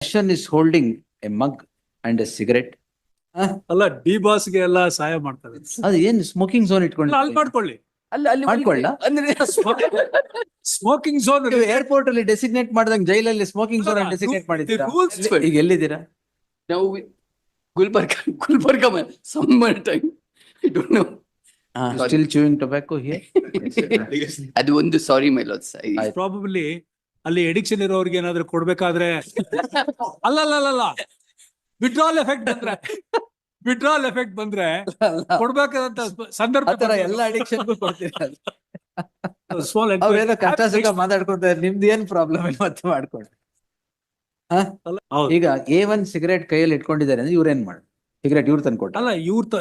Darshan is holding a mug and a cigarette. ಅಲ್ಲ D boss ಗೆ ಎಲ್ಲ ಸಹಾಯ ಮಾಡ್ತಾರೆ. ಅದು ಏನ್ ಸ್ಮೋಕಿಂಗ್ ಝೋನ್ ಇಟ್ಕೊಂಡು ಅಲ್ಲಿ ಮಾಡ್ಕೊಳ್ಳಿ, ಅಲ್ಲಿ ಮಾಡ್ಕೊಳ್ಳ ಸ್ಮೋಕಿಂಗ್ ಝೋನ್. ಏರ್ಪೋರ್ಟ್ ಅಲ್ಲಿ ಡೆಸಿಗ್ನೇಟ್ ಮಾಡಿದಂಗ್ ಜೈಲಲ್ಲಿ ಸ್ಮೋಕಿಂಗ್ ಝೋನ್ ಡೆಸಿಗ್ನೇಟ್ ಮಾಡಿದ್ದೀರಾ? ಈಗ ಎಲ್ಲಿದ್ದೀರಾ? ನಾವು Gulbarga summer time. I don't know. Still chewing tobacco here? ಅದು ಒಂದು ಸಾರಿ ಮೈ ಲಾರ್ಡ್ಸ್. ಪ್ರಾಬಬ್ಲಿ ಅಲ್ಲಿ ಎಡಿಕ್ಷನ್ ಇರೋರಿಗೆ ಏನಾದ್ರು ಕೊಡ್ಬೇಕಾದ್ರೆ ಅಲ್ಲ ವಿಡ್ರಾಲ್ ಎಫೆಕ್ಟ್ ಬಂದ್ರೆ ಕೊಡ್ಬೇಕಾದಂತ ಸಂದರ್ಭ ಎಲ್ಲ ಅಡಿಕ್ಷನ್ ಕೊಡ್ತೀರಾ? ಅವ್ರೇನೋ ಕಷ್ಟ ಸುಖ ಮಾತಾಡ್ಕೊತಾರೆ, ನಿಮ್ದು ಏನ್ ಪ್ರಾಬ್ಲಮ್ ಇಲ್ಲ ಮತ್ತೆ ಮಾಡ್ಕೊಂಡು. ಈಗ A1 ಸಿಗರೇಟ್ ಕೈಯಲ್ಲಿ ಇಟ್ಕೊಂಡಿದ್ದಾರೆ ಅಂದ್ರೆ ಇವ್ರೇನ್ ಮಾಡಿ ಸಿಗರೇಟ್ ಇವ್ರು ತಂದ್ಕೊಟ್ಟ? ಅಲ್ಲ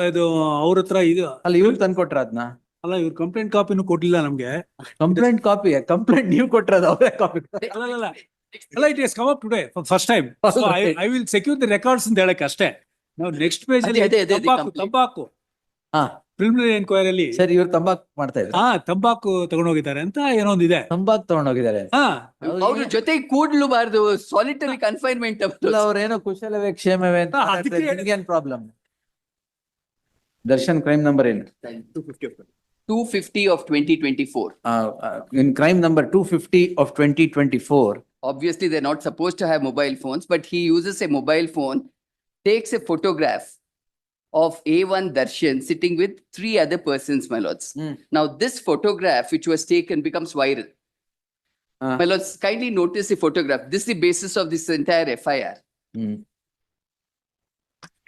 ಇದು ಅವ್ರ ಹತ್ರ ಇದು ಅಲ್ಲ, ಇವ್ರು ತಂದ್ಕೊಟ್ರ ಅದನ್ನ? ಅಲ್ಲ, ಇವ್ರು ಕಂಪ್ಲೇಂಟ್ ಕಾಪಿನೂ ಕೊಟ್ಟಿಲ್ಲ ನಮ್ಗೆ. Complaint copy? ಕಂಪ್ಲೇಂಟ್ ನೀವು ಕೊಟ್ರದ ಅವರೇ ಕಾಪಿ? ಅಲ್ಲ, it is come up today first time. I will secure the records ಅಂತ ಹೇಳಕ್ ಅಷ್ಟೇ. ನಾವು ನೆಕ್ಸ್ಟ್ ಪೇಜ್ ಅಲ್ಲಿ ತಂಬಾಕು ಪ್ರಿಲಿಮಿನರಿ ಎನ್ಕ್ವೈರಿ ಅಲ್ಲಿ ಸರಿ ಇವ್ರು ತಂಬಾಕು ಮಾಡ್ತಾ ಇದ್ದಾರೆ. ತಂಬಾಕು ತಗೊಂಡೋಗಿದ್ದಾರೆ ಅಂತ ಏನೊಂದಿದೆ. ತಂಬಾಕು ತಗೊಂಡೋಗಿದ್ದಾರೆ. ಅವ್ರ ಜೊತೆ ಕೂಡ್ಲೂಬಾರ್ದು, ಸಾಲಿಟರಿ ಕನ್ಫೈನ್ಮೆಂಟ್. ಅವ್ರೇನೋ ಕುಶಲವೇ ಕ್ಷೇಮವೇ ಅಂತ ಏನ್ ಪ್ರಾಬ್ಲಮ್? ದರ್ಶನ್ ಕ್ರೈಮ್ ನಂಬರ್ ಏನು? 250 of 2024. In crime number 250 of 2024. Obviously, they're not supposed to have mobile phones, but he uses a mobile phone, takes a photograph of A1 Darshan sitting with 3 other persons, my lords. Now, this photograph, which was taken, becomes viral. My lords, kindly notice the photograph. This is the basis of this entire FIR.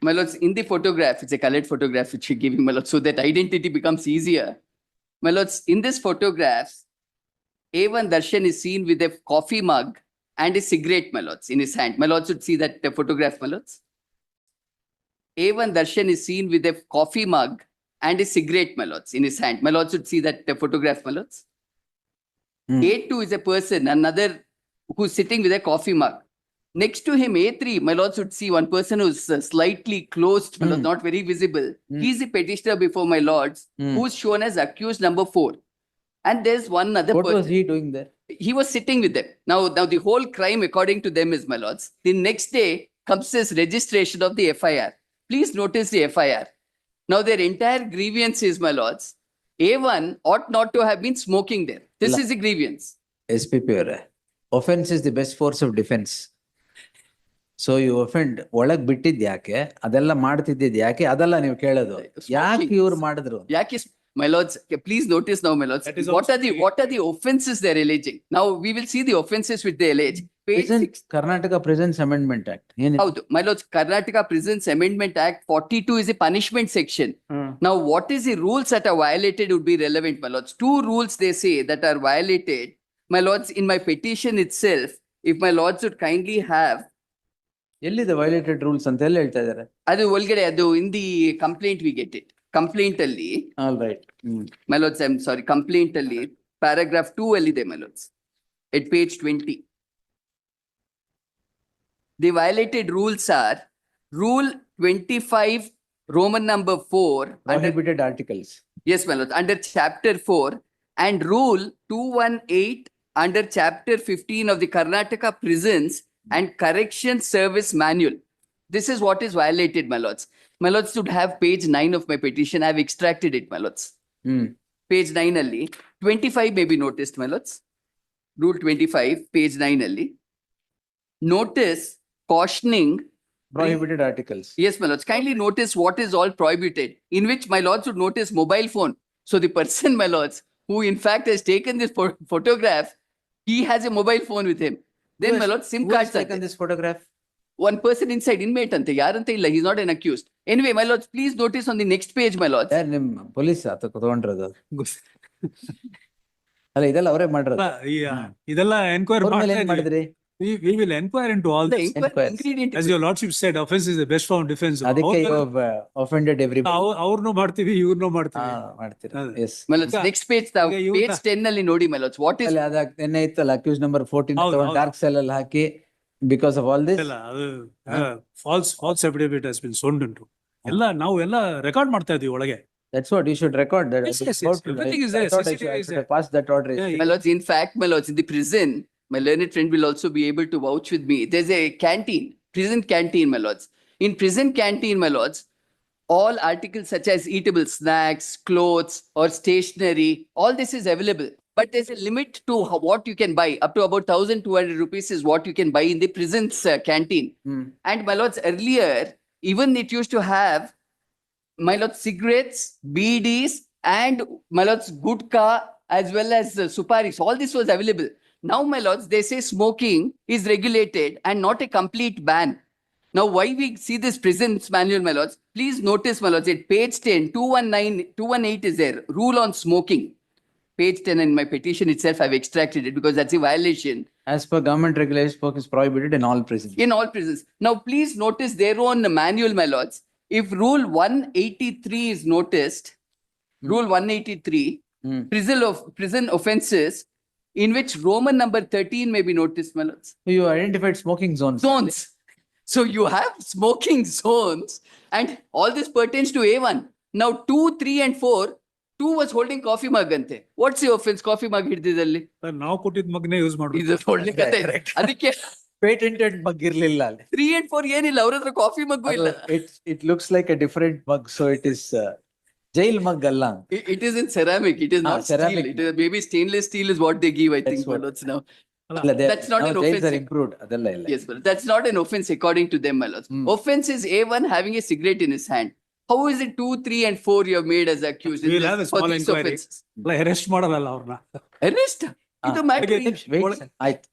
My lords, in the photograph, it's a colored photograph which you're giving, my lords, so that identity becomes easier. My lords, in this photograph, A1 Darshan is seen with a coffee mug and a cigarette, my lords, in his hand. My lords should see that photograph, my lords. A1 Darshan is seen with a coffee mug and a cigarette, my lords, in his hand. My lords should see that photograph, my lords. A2 is a person, another who's sitting with a coffee mug. Next to him, A3, my lords should see one person who's slightly closed, my lords, not very visible. He's the petitioner before my lords, who's shown as accused number 4. And there's one other person. What was he doing there? He was sitting with them. Now the whole crime, according to them, is, my lords, the next day comes this registration of the FIR. Please notice the FIR. Now their entire grievance is, my lords, A1 ought not to have been smoking there. This is the grievance. SPP ಅವರೇ, offense is the best force of defense. So you offend ಒಳಗ್ ಬಿಟ್ಟಿದ್ ಯಾಕೆ, ಅದೆಲ್ಲ ಮಾಡ್ತಿದ್ದಿದ್ ಯಾಕೆ, ಅದೆಲ್ಲ ನೀವು ಕೇಳೋದು. ಯಾಕೆ ಇವ್ರು ಮಾಡಿದ್ರು? ಯಾಕೆ? My lords, please notice now, my lords, what are the offenses they're alleging? Now we will see the offenses which they allege. Karnataka Prisons Amendment Act. Howdu, my lords, Karnataka Prisons Amendment Act 42 is a punishment section. Now what is the rules that are violated would be relevant, my lords. 2 rules they say that are violated. My lords, in my petition itself, if my lords would kindly have ಎಲ್ಲಿದೆ violated rules ಅಂತ ಎಲ್ಲ ಹೇಳ್ತಾ ಇದ್ದಾರೆ. ಅದು ಒಳಗಡೆ, ಅದು in the complaint we get it. Complaint ಅಲ್ಲಿ, all right, my lords, I am sorry, complaint ಅಲ್ಲಿ ಪ್ಯಾರಾಗ್ರಾಫ್ 2 ಅಲ್ಲಿ ಇದೆ, my lords, at page 20. The violated rules are Rule 25 Roman number 4 prohibited articles. Yes, my lords, under chapter 4, and Rule 218 under chapter 15 of the Karnataka Prisons and Correction Service Manual. This is what is violated, my lords. My lords should have page 9 of my petition. I have extracted it, my lords. Page 9 alli 25 may be noticed, my lords. Rule 25, page 9 alli. Notice cautioning prohibited articles. Yes, my lords. Kindly notice what is all prohibited, in which my lords should notice mobile phone. So the person, my lords, who in fact has taken this photograph, he has a mobile phone with him. Then, my lord, SIM cards taken this photograph. One person inside, inmate ante, yarante illa, he's not an accused. Anyway, my lords, please notice on the next page, my lords. nim police ತಗೊಂಡ್ರದು ಅಲ್ಲ, ಇದೆಲ್ಲ ಅವರೇ ಮಾಡಿರೋದು. ಇದೆಲ್ಲ enquiry ಮಾಡಿದ್ರಿ? We will inquire into all this. Ingredient. As your lordship said, offense is the best form of defense. ಅದಕ್ಕೆ offended everybody. ಅವ್ರನ್ನೂ ಮಾಡ್ತೀವಿ, ಇವ್ರನ್ನೂ ಮಾಡ್ತೀವಿ. ಮಾಡ್ತೀರಾ? Yes. My lords, next page, page 10 ಅಲ್ಲಿ ನೋಡಿ, my lords, what is ನೆನ್ನೆ ಇತ್ತಲ್ಲ accused number 14 ಡಾರ್ಕ್ ಸೆಲ್ ಅಲ್ಲಿ ಹಾಕಿ, because of all this false affidavit has been sworn into. ಎಲ್ಲ ನಾವು ಎಲ್ಲ ರೆಕಾರ್ಡ್ ಮಾಡ್ತಾ ಇದೀವಿ ಒಳಗೆ. That's what you should record that. Yes, everything is there. I should have passed that order. My lords, in fact, my lords, in the prison, my learned friend will also be able to vouch with me. There's a canteen, prison canteen, my lords. In prison canteen, my lords, all articles such as eatable snacks, clothes, or stationery, all this is available. But there's a limit to what you can buy. Up to about 1,200 rupees is what you can buy in the prison's canteen. And my lords, earlier, even it used to have, my lords, cigarettes, BDs, and my lords, gutka, as well as suparis. All this was available. Now, my lords, they say smoking is regulated and not a complete ban. Now, why we see this prison's manual, my lords? Please notice, my lords, at page 10, 218 is there, rule on smoking. Page 10 in my petition itself, I've extracted it because that's a violation As per government regulations, smoke is prohibited in all prisons. in all prisons. Now, please notice their own manual, my lords. If Rule 183 is noticed, Rule 183, prison offences, in which Roman number 13 may be noticed, my lords. You identified smoking zones. Zones. So you have smoking zones, and all this pertains to A1. Now, 2, 3, and 4. 2 was holding coffee mug ante. What's the offense? Coffee mug ಹಿಡಿದಿದ್ದಲ್ಲಿ. ನಾವು ಕೊಟ್ಟಿದ್ ಮಗ್ನೆ use ಮಾಡ್ಬೇಕು. ಇದು holding ಕತೆ. ಅದಕ್ಕೆ Patented mug ಇರ್ಲಿಲ್ಲ ಅಲ್ಲಿ. 3 and 4 ಏನಿಲ್ಲ, ಅವ್ರ ಹತ್ರ ಕಾಫಿ ಮಗ್ಗು ಇಲ್ಲ. It looks like a different mug, so it is jail mug ಅಲ್ಲ. It is in ceramic. It is not ceramic. steel. It is maybe stainless steel is what they give, I think, That's what- my lords, now. ಅಲ್ಲ, That's not an now jails offense. are improved. ಅದೆಲ್ಲ ಇಲ್ಲ. Yes, but that's not an offense according to them, my lords. Offense is A1 having a cigarette in his hand. How is it 2, 3, and 4 you have made as accused? We'll have a for small these inquiry. offenses? ಅಲ್ಲ arrest ಮಾಡಲ್ಲ ಅವ್ರನ್ನ. Arrest? ಇದು matter. Wait, sir. ಆಯ್ತು.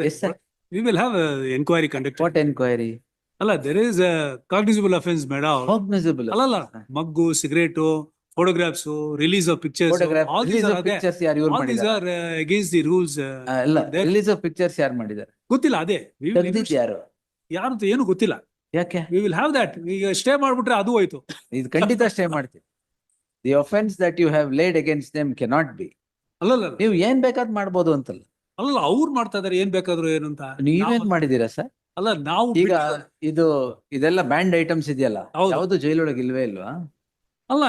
Yes, sir. We will have an inquiry conducted. What enquiry? ಅಲ್ಲ, there is a cognizable offense made out. Cognizable. ಅಲ್ಲಲ್ಲ, ಮಗ್ಗು, cigarette, photographs, release of pictures. Photograph, all these release are of there. pictures ಯಾರು ಇವ್ರು All these ಮಾಡಿದ್ದಾರೆ? are against the rules. ಅಲ್ಲ, there. Release of pictures ಯಾರು ಮಾಡಿದ್ದಾರೆ? ಗೊತ್ತಿಲ್ಲ ಅದೇ. We will ತೆಗ್ದಿದ್ದು ಯಾರು? ಯಾರು ಅಂತ ಏನು ಗೊತ್ತಿಲ್ಲ. ಯಾಕೆ? We will have that. ಈಗ ಸ್ಟೇ ಮಾಡ್ಬಿಟ್ರೆ ಅದು ಹೋಯ್ತು. ಇದು ಖಂಡಿತ ಸ್ಟೇ ಮಾಡ್ತೀವಿ. The offense that you have laid against them cannot be. ಅಲ್ಲಲ್ಲ, ನೀವು ಏನ್ ಬೇಕಾದ್ ಮಾಡ್ಬೋದು ಅಂತಲ್ಲ. ಅಲ್ಲಲ್ಲ, ಅವ್ರು ಮಾಡ್ತಾ ಇದಾರೆ ಏನ್ ಬೇಕಾದ್ರು ಏನು ಅಂತ. ನೀವೇನ್ ಮಾಡಿದೀರಾ ಸರ್? ಅಲ್ಲ, ನಾವು ಈಗ ಇದೆಲ್ಲ ಬ್ಯಾಂಡ್ ಐಟಮ್ಸ್ ಇದೆಯಲ್ಲ, ಹೌದು. ಯಾವ್ದು ಜೈಲೊಳಗೆ ಇಲ್ವೇ ಇಲ್ವಾ? ಅಲ್ಲ,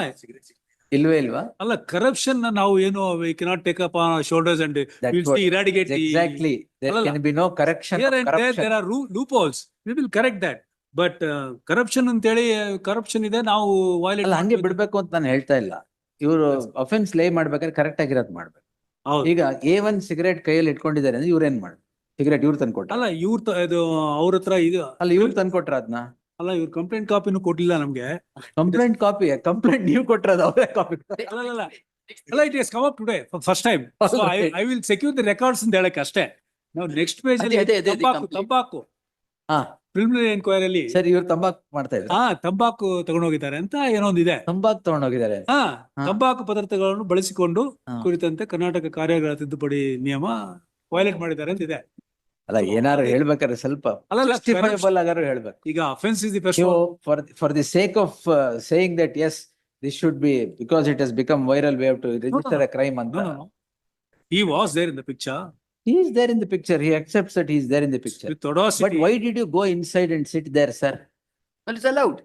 ಇಲ್ವೇ ಇಲ್ವಾ? ಅಲ್ಲ, ಕರಪ್ಷನ್ ನಾವು ಏನು we cannot take up on our shoulders and That's we'll what- eradicate the- Exactly. There ಅಲ್ಲಲ್ಲ. can be no correction Here of and there corruption. are loopholes. We will correct that. But corruption ಅಂತೇಳಿ corruption ಇದೆ, ನಾವು violate ಅಲ್ಲ, ಹಂಗೆ ಮಾಡ್ಬೇಕು. ಬಿಡ್ಬೇಕು ಅಂತ ನಾನು ಹೇಳ್ತಾ ಇಲ್ಲ. ಇವರು ಅಫೆನ್ಸ್ ಲೇ ಮಾಡ್ಬೇಕಾದ್ರೆ ಕರೆಕ್ಟ್ ಆಗಿರೋದ್ ಮಾಡ್ಬೇಕು. ಹೌದು. ಈಗ A1 ಸಿಗರೇಟ್ ಕೈಯಲ್ಲಿ ಇಟ್ಕೊಂಡಿದ್ದಾರೆ ಅಂದ್ರೆ ಇವ್ರೇನ್ ಮಾಡ್ಬೇಕು? ಸಿಗರೇಟ್ ಇವ್ರು ತಂದ್ಕೊಟ್ಟ? ಅಲ್ಲ, ಇದು ಅವ್ರ ಹತ್ರ ಇದು ಅಲ್ಲ, ಇವ್ರು ತಂದ್ಕೊಟ್ರ ಅದನ್ನ? ಅಲ್ಲ, ಇವ್ರು ಕಂಪ್ಲೇಂಟ್ ಕಾಪಿನೂ ಕೊಟ್ಟಿಲ್ಲ ನಮ್ಗೆ. Complaint copy? ಕಂಪ್ಲೇಂಟ್ ನೀವು ಕೊಟ್ಟರದ ಅವರೇ ಕಾಪಿ? ಅಲ್ಲ, it has come up today for first time. So I will secure the records ಅಂತ ಹೇಳಕ್ಕೆ ಅಷ್ಟೇ. ನಾವು ನೆಕ್ಸ್ಟ್ ಪೇಜ್ ಅಲ್ಲಿ ಅದೇ, ತಂಬಾಕು ಹಾ ಪ್ರಿಲಿಮಿನರಿ ಎನ್ಕ್ವೈರಿ ಅಲ್ಲಿ ಸರ್, ಇವ್ರು ತಂಬಾಕು ಮಾಡ್ತಾ ಇದ್ರು. ತಂಬಾಕು ತಗೊಂಡೋಗಿದ್ದಾರೆ ಅಂತ ಏನೋ ಒಂದಿದೆ. ತಂಬಾಕು ತಗೊಂಡೋಗಿದ್ದಾರೆ. ತಂಬಾಕು ಪದಾರ್ಥಗಳನ್ನು ಬಳಸಿಕೊಂಡು ಹಾ. ಕುರಿತಂತೆ ಕರ್ನಾಟಕ ಕಾರ್ಯಾಗಾರ ತಿದ್ದುಪಡಿ ನಿಯಮ ವೈಲೇಟ್ ಮಾಡಿದ್ದಾರೆ ಅಂತ ಇದೆ. ಅಲ್ಲ, ಏನಾರು ಹೇಳ್ಬೇಕಾದ್ರೆ ಸ್ವಲ್ಪ ಅಲ್ಲಲ್ಲ, justifiable ಆಗಾರು ಹೇಳ್ಬೇಕು. ಈಗ ಅಫೆನ್ಸ್ ಇಸ್ ದಿ ಫಸ್ಟ್. ನೀವು for the sake of saying that yes, this should be because it has become viral, we have to register a crime ಅಂತ. No. He was there in the picture. He is there in the picture. He accepts that he is there in the picture. With audacity. But why did you go inside and sit there, sir? Well, it's allowed.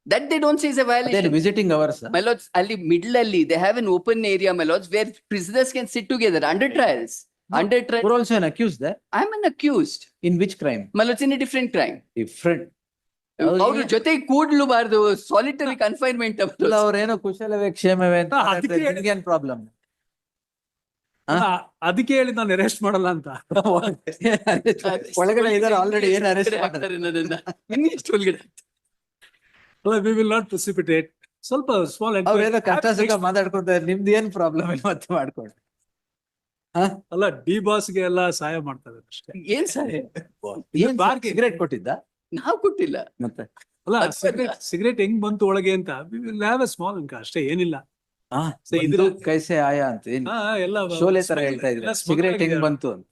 That they don't say is a Then violation. visiting hours. My lords, ali middle alli, they have an open area, my lords, where prisoners can sit together under trials. Under trial, You're also an accused there. I'm an accused. In which crime? My lords, in a different crime. Different. ಅವ್ರ ಜೊತೆ ಕೂಡ್ಲುಬಾರ್ದು, solitary confinement. ಅಲ್ಲ, ಅವ್ರೇನೋ ಕುಶಲವೇ ಕ್ಷೇಮವೇ ಅಂತ ಅದಕ್ಕೆ ನಿಮ್ಗೇನ್ problem? ಅದಕ್ಕೆ ಹೇಳಿ ನಾನು ಅರೆಸ್ಟ್ ಮಾಡಲ್ಲ ಅಂತ. ಒಳಗಡೆ ಇದಾರೆ ಆಲ್ರೆಡಿ, ಏನ್ ಅರೆಸ್ಟ್ ಇನ್ನೆಷ್ಟು ಒಳಗಡೆ ಅಲ್ಲ, we will not precipitate. ಸ್ವಲ್ಪ ಸ್ಮಾಲ್ ಅವ್ರೇನೋ ಕಷ್ಟ ಸುಖ ಮಾತಾಡ್ಕೊತಾರೆ, ನಿಮ್ದು ಏನ್ ಪ್ರಾಬ್ಲಮ್ ಇಲ್ಲ ಮತ್ತೆ ಮಾಡ್ಕೊಂಡು. ಅಲ್ಲ, ಡಿ ಬಾಸ್ಗೆ ಎಲ್ಲ ಸಹಾಯ ಮಾಡ್ತಾರೆ ಅಷ್ಟೇ. ಏನ್ ಸರ್ ಸಿಗರೇಟ್ ಕೊಟ್ಟಿದ್ದ? ನಾವು ಕೊಟ್ಟಿಲ್ಲ. ಮತ್ತೆ ಅಲ್ಲ, ಸಿಗರೇಟ್ ಹೆಂಗ್ ಬಂತು ಒಳಗೆ ಅಂತ we will have a small ಅಷ್ಟೇ, ಏನಿಲ್ಲ. ಇದು ಕೈಸೆ ಆಯಾ ಅಂತ ಏನ್ ಎಲ್ಲ ಶೋಲೆ ತರ ಹೇಳ್ತಾ ಇದ್ರೆ, ಸಿಗರೇಟ್ ಹೆಂಗ್ ಬಂತು ಅಂತ.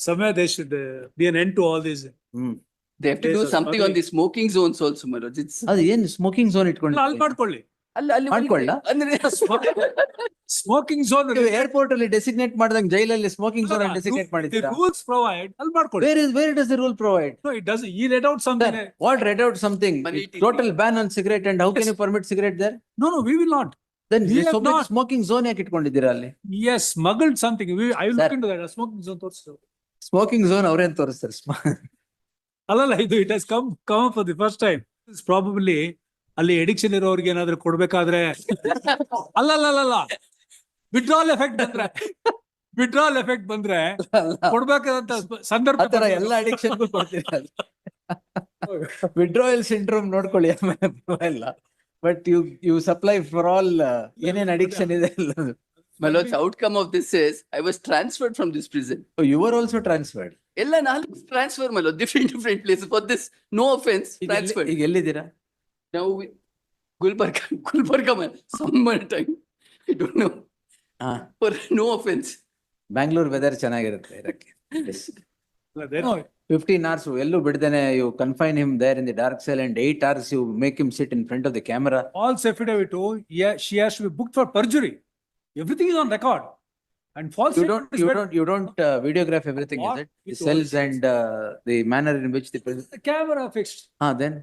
ಸಮಯ they should be an end to all this. They have to do something on the smoking zones also, my lords. It's ಅದು ಏನ್ ಸ್ಮೋಕಿಂಗ್ ಝೋನ್ ಅಲ್ಲಿ ಇಟ್ಕೊಂಡು ಮಾಡ್ಕೊಳ್ಳಿ. ಅಲ್ಲಿ ಮಾಡ್ಕೊಳ್ಳ? ಅಂದ್ರೆ ಸ್ಮೋಕಿಂಗ್ ಝೋನ್ ಏರ್ಪೋರ್ಟ್ ಅಲ್ಲಿ ಡೆಸಿಗ್ನೇಟ್ ಮಾಡಿದಂಗ್ ಜೈಲಲ್ಲಿ ಸ್ಮೋಕಿಂಗ್ ಝೋನ್ ಡೆಸಿಗ್ನೇಟ್ ಮಾಡಿದ್ದೀರಾ? ರೂಲ್ಸ್ ಪ್ರೊವೈಡ್, ಅಲ್ಲಿ ಮಾಡ್ಕೊಳ್ಳಿ. Where does the rule provide? No, it doesn't. He read out something. What read out something? Total ban on cigarette, and how can you permit cigarette there? No, we will not. Then We have not. Smoking zone ಯಾಕೆ ಇಟ್ಕೊಂಡಿದ್ದೀರಾ ಅಲ್ಲಿ? Yes, smuggled something. I will Sir. look into that. Smoking zone ತೋರಿಸು. Smoking zone ಅವ್ರೇನ್ ತೋರಿಸ್ತಾರೆ ಅಲ್ಲಲ್ಲ, ಇದು it has come for the first time. Probably ಅಲ್ಲಿ addiction ಇರೋರಿಗೆ ಏನಾದ್ರು ಕೊಡ್ಬೇಕಾದ್ರೆ ಅಲ್ಲಲ್ಲ ವಿಡ್ರಾಲ್ ಎಫೆಕ್ಟ್ ಬಂದ್ರೆ ಕೊಡ್ಬೇಕಾದಂತ ಸಂದರ್ಭ ಆತರ ಎಲ್ಲ ಅಡಿಕ್ಷನ್ ಕೊಡ್ತೀರಿ. ವಿಡ್ರಾಯಲ್ ಸಿಂಡ್ರೋಮ್ ನೋಡ್ಕೊಳ್ಳಿ ಆಮೇಲೆ ಪರವಾಗಿಲ್ಲ. But you supply for all ಏನೇನ್ ಅಡಿಕ್ಷನ್ ಇದೆ ಎಲ್ಲದು. My lords, outcome of this is I was transferred from this prison. You are also transferred. Ella nalu transfer, my lord, different places for this. No offense, transferred. ಈಗ ಎಲ್ಲಿದ್ದೀರಾ? Now we Gulbarga, man, some time. I don't know. For no offense. Bangalore weather ಚೆನ್ನಾಗಿರುತ್ತೆ ಇರಕ್ಕೆ. 15 hours ಎಲ್ಲೂ ಬಿಡ್ದೇನೆ you confine him there in the dark cell and 8 hours you make him sit in front of the camera. false affidavit, she has to be booked for perjury. Everything is on record. And false You statement is you don't videograph everything, What is it? The it cells was- and the manner in which the the camera fixed. then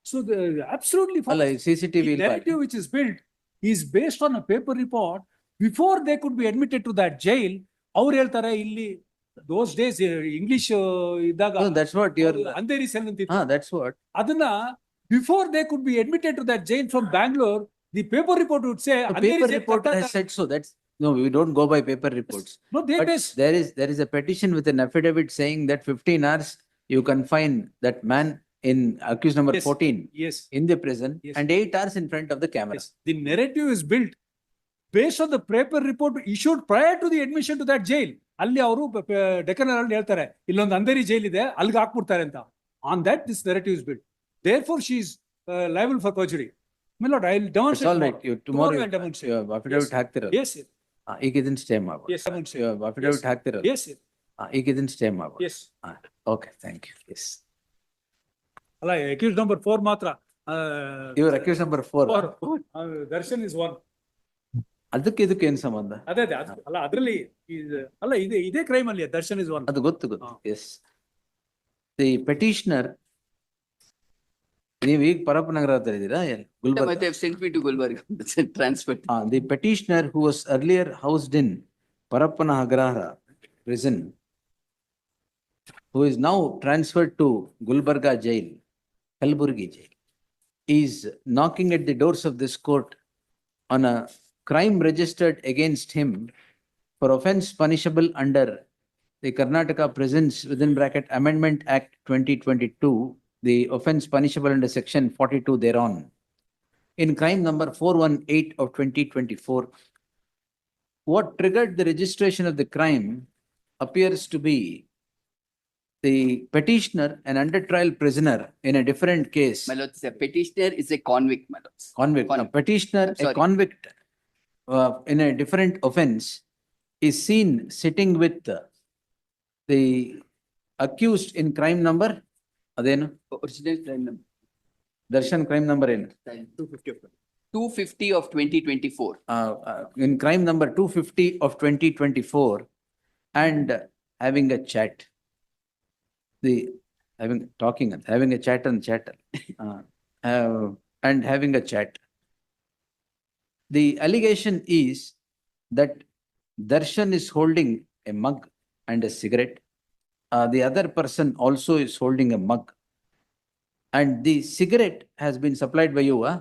So the absolutely false. ಅಲ್ಲ CCTV The narrative which is built is based on a paper report. Before they could be admitted to that jail, ಅವ್ರು ಹೇಳ್ತಾರೆ ಇಲ್ಲಿ those days English ಇದ್ದಾಗ that's what you're Andheri cell ಅಂತಿತ್ತು. that's what ಅದನ್ನ before they could be admitted to that jail from Bangalore, the paper report would say the Andheri paper jail report ಕಟ್ಟಡ- has said so. That's no, we don't go by paper reports. No, they But base. there is a petition with an affidavit saying that 15 hours you confine that man in accused number Yes. 14 Yes. in the prison Yes. and 8 hours in front of the camera. Yes. The narrative is built based on the paper report issued prior to the admission to that jail. ಅಲ್ಲಿ ಅವರು Deccan Herald ಹೇಳ್ತಾರೆ ಇಲ್ಲೊಂದು Andheri jail ಇದೆ ಅಲ್ಲಿಗೆ ಹಾಕ್ಬಿಡ್ತಾರೆ ಅಂತ. On that this narrative is built. Therefore she is liable for perjury. My lord, I will It's demonstrate. all right. You tomorrow I'll demonstrate. you affidavit Yes. ಹಾಕ್ತಿರಲ್ಲ. Yes, sir. ಈಗ ಇದನ್ನ stay ಮಾಡ್ಬೋದು. Yes, demonstrate. affidavit Yes. ಹಾಕ್ತಿರಲ್ಲ. Yes, sir. ಈಗ ಇದನ್ನ stay ಮಾಡ್ಬೋದು. Yes. Okay, thank you. Yes. ಅಲ್ಲ accused number 4 ಮಾತ್ರ. You are accused number 4. Darshan is 1. ಅದಕ್ಕೆ ಇದಕ್ಕೆ ಏನ್ ಸಂಬಂಧ? ಅದೇ ಅಲ್ಲ ಅದರಲ್ಲಿ ಅಲ್ಲ ಇದೇ ಕ್ರೈಮ್ ಅಲ್ಲಿ ದರ್ಶನ್ is 1. ಅದು ಗೊತ್ತು. Yes. The petitioner, ನೀವು ಈಗ ಪರಪ್ಪನಗರ ಹತ್ರ ಇದ್ದೀರಾ? Gulbarga. They have sent me to Gulbarga. Transferred. The petitioner who was earlier housed in Parappanagrahara prison, who is now transferred to Gulbarga jail, Kalburgi jail, is knocking at the doors of this court on a crime registered against him for offense punishable under the Karnataka Prisons within bracket Amendment Act 2022, the offense punishable under section 42 thereon. In crime number 418 of 2024, what triggered the registration of the crime appears to be the petitioner, an under trial prisoner in a different case. My lords, the petitioner is a convict, my lords. Convict. A petitioner, I'm a sorry. convict in a different offense is seen sitting with the accused in crime number. Adenu? Original crime number Darshan crime number in 250 of 2024. In crime number 250 of 2024 and having a chat. Having a chat and chat and having a chat. The allegation is that Darshan is holding a mug and a cigarette. The other person also is holding a mug. And the cigarette has been supplied by you, huh?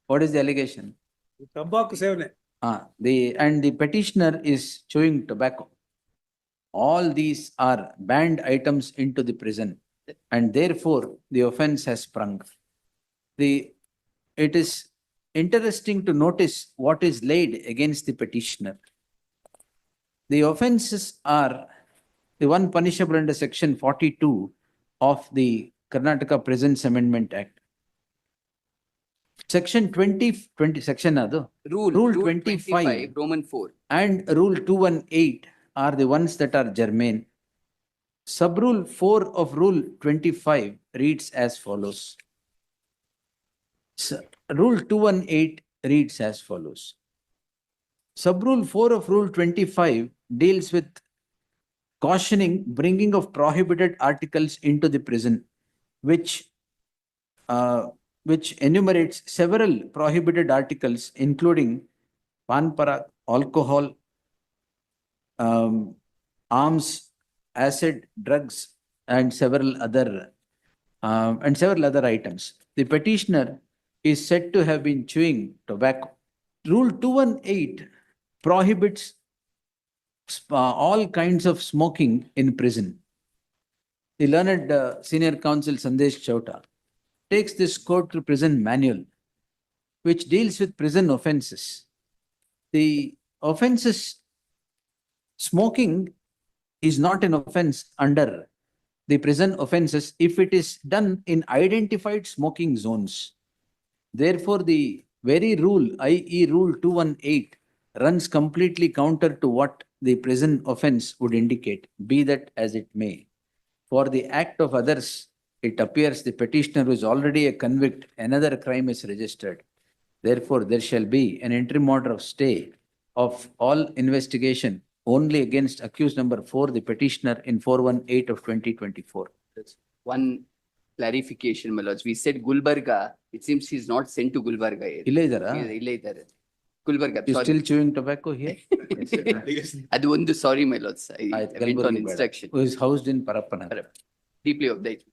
What is the allegation? ತಂಬಾಕು ಸೇವನೆ. And the petitioner is chewing tobacco. All these are banned items into the prison, and therefore the offense has sprung. It is interesting to notice what is laid against the petitioner. The offenses are the one punishable under section 42 of the Karnataka Prisons Amendment Act. Section 20, section adu. Rule 25 Roman 4. and Rule 218 are the ones that are germane. Subrule 4 of Rule 25 reads as follows. Rule 218 reads as follows. Subrule 4 of Rule 25 deals with cautioning bringing of prohibited articles into the prison, which enumerates several prohibited articles, including pan parak, alcohol, arms, acid, drugs, and several other items. The petitioner is said to have been chewing tobacco. Rule 218 prohibits all kinds of smoking in prison. The learned senior counsel Sandesh Chowta takes this court to prison manual, which deals with prison offenses. The offenses, smoking is not an offense under the prison offenses if it is done in identified smoking zones. Therefore, the very rule, i.e. Rule 218, runs completely counter to what the prison offense would indicate, be that as it may. For the act of others, it appears the petitioner is already a convict, another crime is registered. Therefore, there shall be an interim order of stay of all investigation only against accused number 4, the petitioner, in 418 of 2024. One clarification, my lords. We said Gulbarga. It seems he's not sent to Gulbarga yet. ಇಲ್ಲೇ ಇದ್ದಾರಾ? ಇಲ್ಲೇ ಇದ್ದಾರೆ. Gulbarga. You Sorry. still chewing tobacco here? ಅದು ಒಂದು ಸಾರಿ, my lords. I ಆಯ್ತು, went on Kalaburagi ಬೇಡ. instruction. Who is housed in Parappanagar. Deeply obliged.